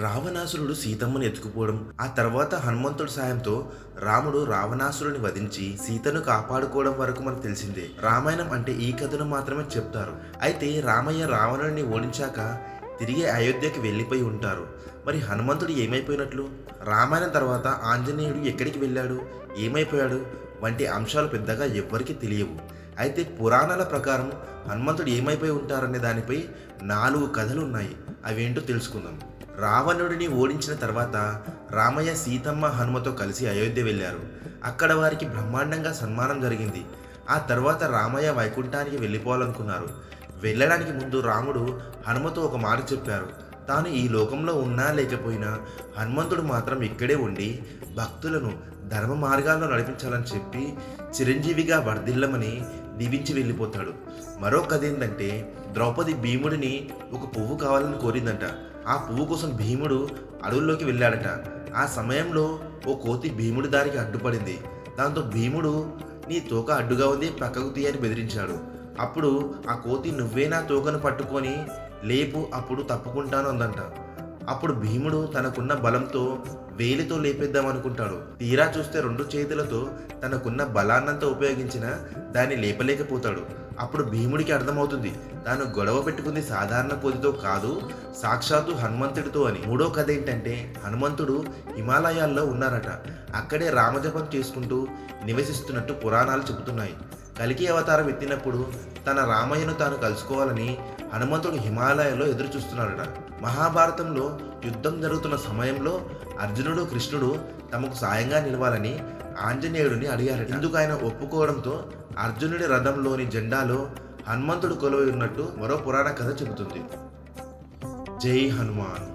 రావణాసురుడు సీతమ్మను ఎత్తుకుపోవడం, ఆ తర్వాత హనుమంతుడి సాయంతో రాముడు రావణాసురుని వధించి సీతను కాపాడుకోవడం వరకు మనకు తెలిసిందే. రామాయణం అంటే ఈ కథను మాత్రమే చెప్తారు. అయితే రామయ్య రావణుడిని ఓడించాక తిరిగి అయోధ్యకి వెళ్ళిపోయి ఉంటారు. మరి హనుమంతుడు ఏమైపోయినట్లు? రామాయణం తర్వాత ఆంజనేయుడు ఎక్కడికి వెళ్ళాడు, ఏమైపోయాడు వంటి అంశాలు పెద్దగా ఎవ్వరికీ తెలియవు. అయితే పురాణాల ప్రకారం హనుమంతుడు ఏమైపోయి ఉంటారనే దానిపై 4 కథలు ఉన్నాయి. అవేంటో తెలుసుకుందాం. రావణుడిని ఓడించిన తర్వాత రామయ్య సీతమ్మ హనుమతో కలిసి అయోధ్య వెళ్ళారు. అక్కడ వారికి బ్రహ్మాండంగా సన్మానం జరిగింది. ఆ తర్వాత రామయ్య వైకుంఠానికి వెళ్ళిపోవాలనుకున్నారు. వెళ్ళడానికి ముందు రాముడు హనుమతో ఒక మాట చెప్పారు. తాను ఈ లోకంలో ఉన్నా లేకపోయినా హనుమంతుడు మాత్రం ఇక్కడే ఉండి భక్తులను ధర్మ మార్గాల్లో నడిపించాలని చెప్పి చిరంజీవిగా వర్ధిల్లమని దీవించి వెళ్ళిపోతాడు. మరో కథ ఏంటంటే, ద్రౌపది భీముడిని ఒక పువ్వు కావాలని కోరిందంట. ఆ పువ్వు కోసం భీముడు అడవుల్లోకి వెళ్ళాడట. ఆ సమయంలో ఓ కోతి భీముడి దారికి అడ్డుపడింది. దాంతో భీముడు, నీ తోక అడ్డుగా ఉంది, పక్కకు తీయని బెదిరించాడు. అప్పుడు ఆ కోతి, నువ్వే నా తోకను పట్టుకొని లేపు, అప్పుడు తప్పుకుంటాను అందంట. అప్పుడు భీముడు తనకున్న బలంతో వేలితో లేపేద్దాం అనుకుంటాడు. తీరా చూస్తే 2 చేతులతో తనకున్న బలాన్నంతా ఉపయోగించిన దాన్ని లేపలేకపోతాడు. అప్పుడు భీముడికి అర్థమవుతుంది, తాను గొడవ పెట్టుకుంది సాధారణ కోతితో కాదు, సాక్షాత్తు హనుమంతుడితో అని. 3వ కథ ఏంటంటే, హనుమంతుడు హిమాలయాల్లో ఉన్నారట. అక్కడే రామజపం చేసుకుంటూ నివసిస్తున్నట్టు పురాణాలు చెబుతున్నాయి. కలికి అవతారం ఎత్తినప్పుడు తన రామయ్యను తాను కలుసుకోవాలని హనుమంతుడు హిమాలయాల్లో ఎదురు చూస్తున్నాడట. మహాభారతంలో యుద్ధం జరుగుతున్న సమయంలో అర్జునుడు, కృష్ణుడు తమకు సాయంగా నిలవాలని ఆంజనేయుడిని అడిగారట. ఇందుకు ఆయన ఒప్పుకోవడంతో అర్జునుడి రథంలోని జెండాలో హనుమంతుడు కొలువై ఉన్నట్టు మరో పురాణ కథ చెబుతుంది. జై హనుమాన్.